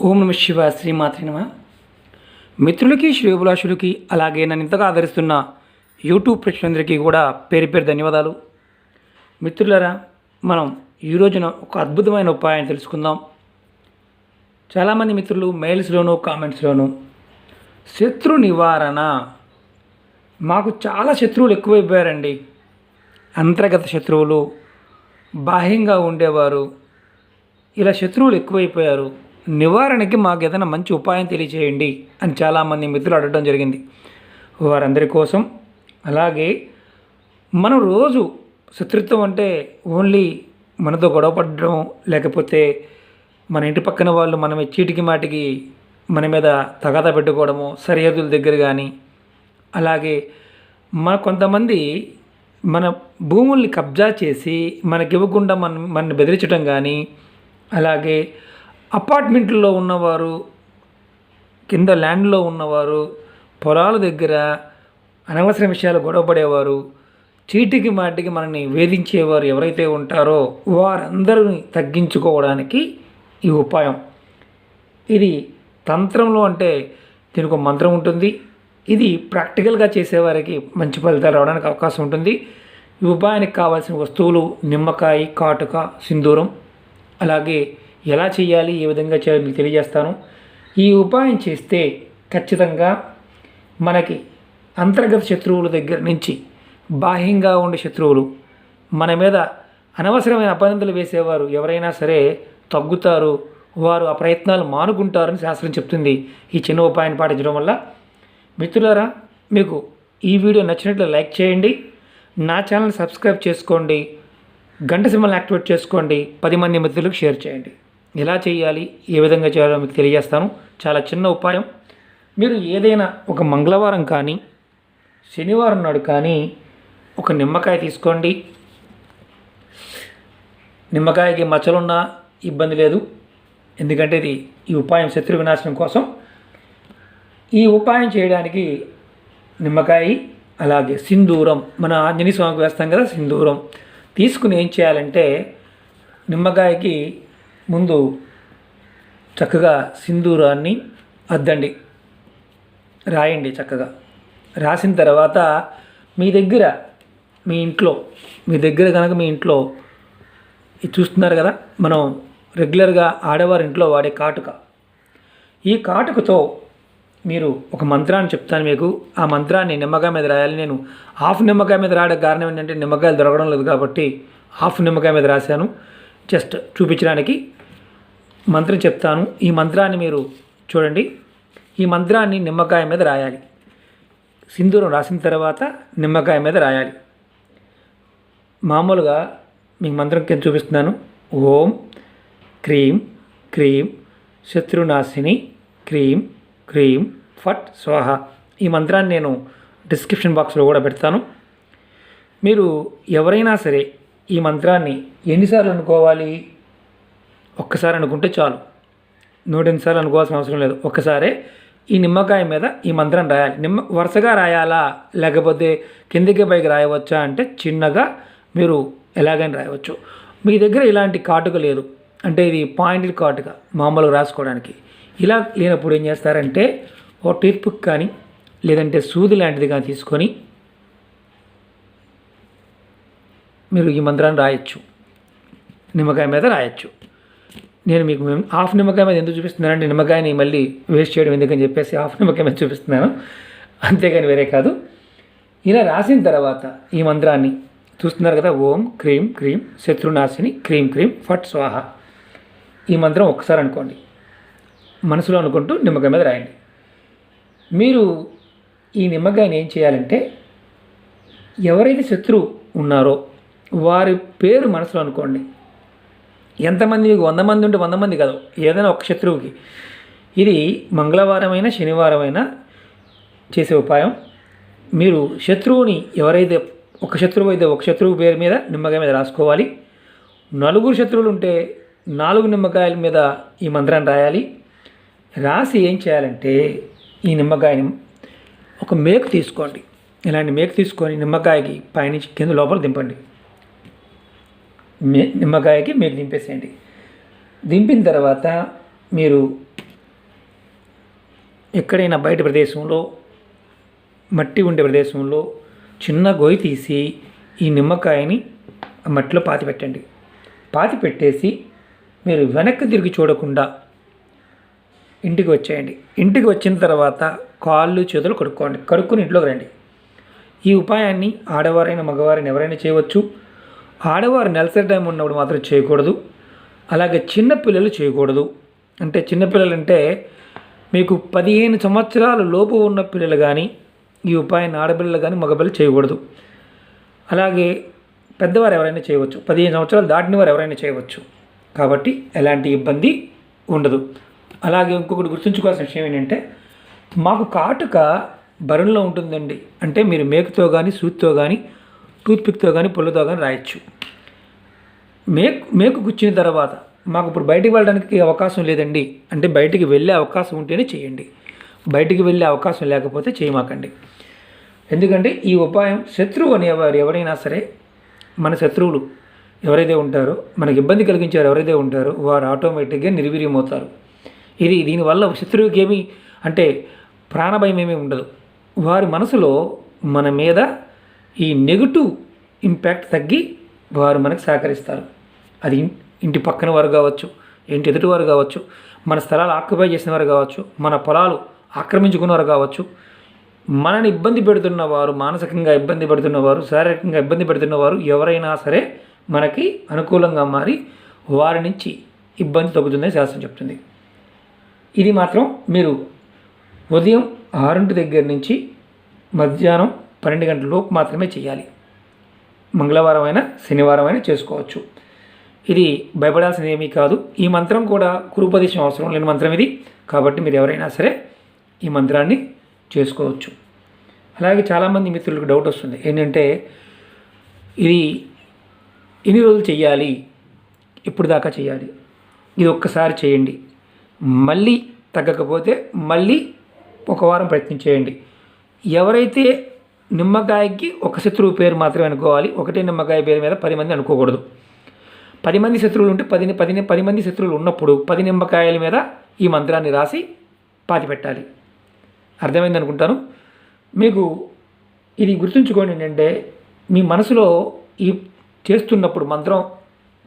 ఓం నమ శివాయ. శ్రీమాత్రే నమః. మిత్రులకి, శ్రేయోభిలాషులకి, అలాగే నన్ను ఇంతగా ఆదరిస్తున్న యూట్యూబ్ ప్రేక్షకులందరికీ కూడా పేరు పేరు ధన్యవాదాలు. మిత్రులారా, మనం ఈ రోజున ఒక అద్భుతమైన ఉపాయాన్ని తెలుసుకుందాం. చాలామంది మిత్రులు మెయిల్స్లోను, కామెంట్స్లోను శత్రు నివారణ, మాకు చాలా శత్రువులు ఎక్కువైపోయారండి, అంతర్గత శత్రువులు, బాహ్యంగా ఉండేవారు, ఇలా శత్రువులు ఎక్కువైపోయారు, నివారణకి మాకు ఏదైనా మంచి ఉపాయం తెలియచేయండి అని చాలామంది మిత్రులు అడగడం జరిగింది. వారందరి కోసం, అలాగే మనం రోజు శత్రుత్వం అంటే ఓన్లీ మనతో గొడవపడడం, లేకపోతే మన ఇంటి పక్కన వాళ్ళు మనమే చీటికి మాటికి మన మీద తగాదా పెట్టుకోవడము, సరిహద్దుల దగ్గర కానీ, అలాగే కొంతమంది మన భూముల్ని కబ్జా చేసి మనకివ్వకుండా మనని బెదిరించడం కానీ, అలాగే అపార్ట్మెంట్లో ఉన్నవారు, కింద ల్యాండ్లో ఉన్నవారు, పొలాల దగ్గర అనవసర విషయాలు గొడవపడేవారు, చీటికి మాటికి మనల్ని వేధించేవారు ఎవరైతే ఉంటారో వారందరిని తగ్గించుకోవడానికి ఈ ఉపాయం. ఇది తంత్రంలో అంటే దీనికి ఒక మంత్రం ఉంటుంది. ఇది ప్రాక్టికల్గా చేసేవారికి మంచి ఫలితాలు రావడానికి అవకాశం ఉంటుంది. ఈ ఉపాయానికి కావాల్సిన వస్తువులు నిమ్మకాయ, కాటుక, సింధూరం. అలాగే ఎలా చేయాలి, ఏ విధంగా చేయాలి మీకు తెలియజేస్తాను. ఈ ఉపాయం చేస్తే ఖచ్చితంగా మనకి అంతర్గత శత్రువుల దగ్గర నుంచి బాహ్యంగా ఉండే శత్రువులు, మన మీద అనవసరమైన అపనిందలు వేసేవారు ఎవరైనా సరే తగ్గుతారు, వారు ఆ ప్రయత్నాలు మానుకుంటారని శాస్త్రం చెప్తుంది ఈ చిన్న ఉపాయాన్ని పాటించడం వల్ల. మిత్రులారా, మీకు ఈ వీడియో నచ్చినట్లు లైక్ చేయండి, నా ఛానల్ సబ్స్క్రైబ్ చేసుకోండి, గంట సింబల్ని యాక్టివేట్ చేసుకోండి, 10 మంది మిత్రులకు షేర్ చేయండి. ఎలా చేయాలి, ఏ విధంగా చేయాలో మీకు తెలియజేస్తాను. చాలా చిన్న ఉపాయం. మీరు ఏదైనా ఒక మంగళవారం కానీ, శనివారం నాడు కానీ ఒక నిమ్మకాయ తీసుకోండి. నిమ్మకాయకి మచ్చలున్నా ఇబ్బంది లేదు, ఎందుకంటే ఇది ఈ ఉపాయం శత్రు వినాశనం కోసం. ఈ ఉపాయం చేయడానికి నిమ్మకాయ, అలాగే సింధూరం, మన ఆంజనేయ స్వామికి వేస్తాం కదా సింధూరం, తీసుకుని ఏం చేయాలంటే నిమ్మకాయకి ముందు చక్కగా సింధూరాన్ని అద్దండి, రాయండి. చక్కగా రాసిన తర్వాత మీ దగ్గర మీ ఇంట్లో ఇది చూస్తున్నారు కదా, మనం రెగ్యులర్గా ఆడవారి ఇంట్లో వాడే కాటుక, ఈ కాటుకతో మీరు ఒక మంత్రాన్ని చెప్తాను మీకు. ఆ మంత్రాన్ని నిమ్మకాయ మీద రాయాలి. నేను హాఫ్ నిమ్మకాయ మీద రాయడానికి కారణం ఏంటంటే నిమ్మకాయలు దొరకడం లేదు కాబట్టి హాఫ్ నిమ్మకాయ మీద రాశాను, జస్ట్ చూపించడానికి. మంత్రం చెప్తాను, ఈ మంత్రాన్ని మీరు చూడండి. ఈ మంత్రాన్ని నిమ్మకాయ మీద రాయాలి. సింధూరం రాసిన తర్వాత నిమ్మకాయ మీద రాయాలి. మామూలుగా మీకు మంత్రం కింద చూపిస్తున్నాను. ఓం క్రీం క్రీం శత్రునాశిని క్రీం క్రీం ఫట్ స్వాహ. ఈ మంత్రాన్ని నేను డిస్క్రిప్షన్ బాక్స్లో కూడా పెడతాను. మీరు ఎవరైనా సరే ఈ మంత్రాన్ని ఎన్నిసార్లు అనుకోవాలి? ఒక్కసారి అనుకుంటే చాలు, 108 సార్లు అనుకోవాల్సిన అవసరం లేదు. ఒక్కసారే ఈ నిమ్మకాయ మీద ఈ మంత్రం రాయాలి. వరుసగా రాయాలా, లేకపోతే కిందకి పైకి రాయవచ్చా అంటే చిన్నగా మీరు ఎలాగైనా రాయవచ్చు. మీ దగ్గర ఇలాంటి కాటుక లేదు అంటే ఇది పాయింటెడ్ కాటుక మామూలుగా రాసుకోవడానికి, ఇలా లేనప్పుడు ఏం చేస్తారంటే ఓ టూత్పిక్ కానీ లేదంటే సూది లాంటిది కానీ తీసుకొని మీరు ఈ మంత్రాన్ని రాయొచ్చు, నిమ్మకాయ మీద రాయొచ్చు. నేను మీకు హాఫ్ నిమ్మకాయ మీద ఎందుకు చూపిస్తున్నానంటే నిమ్మకాయని మళ్ళీ వేస్ట్ చేయడం ఎందుకని చెప్పేసి హాఫ్ నిమ్మకాయ మీద చూపిస్తున్నాను, అంతేగాని వేరే కాదు. ఇలా రాసిన తర్వాత ఈ మంత్రాన్ని చూస్తున్నారు కదా, ఓం క్రీం క్రీం శత్రునాశిని క్రీం క్రీం ఫట్ స్వాహ. ఈ మంత్రం ఒక్కసారి అనుకోండి, మనసులో అనుకుంటూ నిమ్మకాయ మీద రాయండి. మీరు ఈ నిమ్మకాయని ఏం చేయాలంటే ఎవరైతే శత్రువు ఉన్నారో వారి పేరు మనసులో అనుకోండి. ఎంతమంది, మీకు 100 మంది ఉంటే 100 మంది కాదు, ఏదైనా ఒక శత్రువుకి. ఇది మంగళవారమైనా శనివారమైనా చేసే ఉపాయం. మీరు శత్రువుని ఎవరైతే ఒక శత్రువు అయితే ఒక శత్రువు పేరు మీద నిమ్మకాయ మీద రాసుకోవాలి. 4 శత్రువులు ఉంటే 4 నిమ్మకాయల మీద ఈ మంత్రాన్ని రాయాలి. రాసి ఏం చేయాలంటే ఈ నిమ్మకాయని ఒక మేకు తీసుకోండి. ఇలాంటి మేకు తీసుకొని నిమ్మకాయకి పైనుంచి కింద లోపల దింపండి. నిమ్మకాయకి మీరు దింపేసేయండి. దింపిన తర్వాత మీరు ఎక్కడైనా బయట ప్రదేశంలో మట్టి ఉండే ప్రదేశంలో చిన్న గొయ్యి తీసి ఈ నిమ్మకాయని మట్టిలో పాతి పెట్టండి. పాతి పెట్టేసి మీరు వెనక్కి తిరిగి చూడకుండా ఇంటికి వచ్చేయండి. ఇంటికి వచ్చిన తర్వాత కాళ్ళు చేతులు కడుక్కొని ఇంట్లోకి రండి. ఈ ఉపాయాన్ని ఆడవారైనా మగవారైనా ఎవరైనా చేయవచ్చు. ఆడవారు నెలసరి టైం ఉన్నప్పుడు మాత్రం చేయకూడదు. అలాగే చిన్నపిల్లలు చేయకూడదు. అంటే చిన్నపిల్లలంటే మీకు 15 సంవత్సరాల లోపు ఉన్న పిల్లలు కానీ ఈ ఉపాయాన్ని ఆడపిల్లలు కానీ మగపిల్లలు చేయకూడదు. అలాగే పెద్దవారు ఎవరైనా చేయవచ్చు. 15 సంవత్సరాలు దాటిన వారు ఎవరైనా చేయవచ్చు. కాబట్టి ఎలాంటి ఇబ్బంది ఉండదు. అలాగే ఇంకొకటి గుర్తుంచుకోవాల్సిన విషయం ఏంటంటే మాకు కాటుక బరువులో ఉంటుందండి అంటే మీరు మేకుతో కానీ సూత్తో కానీ టూత్పిక్తో కానీ పుల్లతో కానీ రాయొచ్చు. మేకు గుచ్చిన తర్వాత మాకు ఇప్పుడు బయటికి వెళ్ళడానికి అవకాశం లేదండి అంటే బయటికి వెళ్ళే అవకాశం ఉంటేనే చేయండి. బయటికి వెళ్ళే అవకాశం లేకపోతే చేయమాకండి. ఎందుకంటే ఈ ఉపాయం శత్రువు అనేవారు ఎవరైనా సరే మన శత్రువులు ఎవరైతే ఉంటారో మనకి ఇబ్బంది కలిగించారు ఎవరైతే ఉంటారో వారు ఆటోమేటిక్గా నిర్వీర్యమవుతారు. దీనివల్ల శత్రువుకి ఏమీ అంటే ప్రాణభయం ఏమీ ఉండదు. వారి మనసులో మన మీద ఈ నెగిటివ్ ఇంపాక్ట్ తగ్గి వారు మనకు సహకరిస్తారు. అది ఇంటి పక్కన వారు కావచ్చు, ఇంటి ఎదుటి వారు కావచ్చు, మన స్థలాలు ఆక్యుపై చేసిన వారు కావచ్చు, మన పొలాలు ఆక్రమించుకున్నవారు కావచ్చు, మనని ఇబ్బంది పెడుతున్నవారు, మానసికంగా ఇబ్బంది పెడుతున్నవారు, శారీరకంగా ఇబ్బంది పెడుతున్నవారు ఎవరైనా సరే మనకి అనుకూలంగా మారి వారి నుంచి ఇబ్బంది తగ్గుతుందని శాస్త్రం చెప్తుంది. ఇది మాత్రం మీరు ఉదయం 6 దగ్గర నుంచి మధ్యాహ్నం 12 గంటల లోపు మాత్రమే చేయాలి. మంగళవారం అయినా శనివారం అయినా చేసుకోవచ్చు. ఇది భయపడాల్సింది ఏమీ కాదు. ఈ మంత్రం కూడా గురుపదేశం అవసరం లేని మంత్రం ఇది. కాబట్టి మీరు ఎవరైనా సరే ఈ మంత్రాన్ని చేసుకోవచ్చు. అలాగే చాలామంది మిత్రులకు డౌట్ వస్తుంది ఏంటంటే ఇది ఎన్ని రోజులు చేయాలి, ఎప్పుడు దాకా చేయాలి? ఇది ఒక్కసారి చేయండి, మళ్ళీ తగ్గకపోతే మళ్ళీ ఒక వారం ప్రయత్నం చేయండి. ఎవరైతే నిమ్మకాయకి ఒక శత్రువు పేరు మాత్రమే అనుకోవాలి. ఒకటే నిమ్మకాయ పేరు మీద 10 మంది అనుకోకూడదు. 10 మంది శత్రువులు ఉంటే 10 మంది శత్రువులు ఉన్నప్పుడు 10 నిమ్మకాయల మీద ఈ మంత్రాన్ని రాసి పాతి పెట్టాలి. అర్థమైంది అనుకుంటాను. మీకు ఇది గుర్తుంచుకోండి ఏంటంటే మీ మనసులో ఈ చేస్తున్నప్పుడు మంత్రం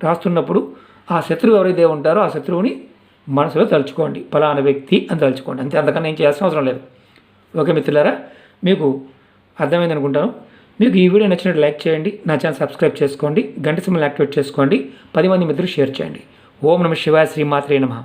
రాస్తున్నప్పుడు ఆ శత్రువు ఎవరైతే ఉంటారో ఆ శత్రువుని మనసులో తలుచుకోండి. ఫలానా వ్యక్తి అని తలుచుకోండి. అంతే, అంతకన్నా ఏం చేయాల్సిన అవసరం లేదు. ఓకే మిత్రులారా, మీకు అర్థమైంది అనుకుంటాను. మీకు ఈ వీడియో నచ్చినట్టు లైక్ చేయండి, నా ఛానల్ సబ్స్క్రైబ్ చేసుకోండి, గంట సింబల్ యాక్టివేట్ చేసుకోండి, 10 మంది మిత్రులు షేర్ చేయండి. ఓం నమః శివాయ, శ్రీమాత్రే నమః.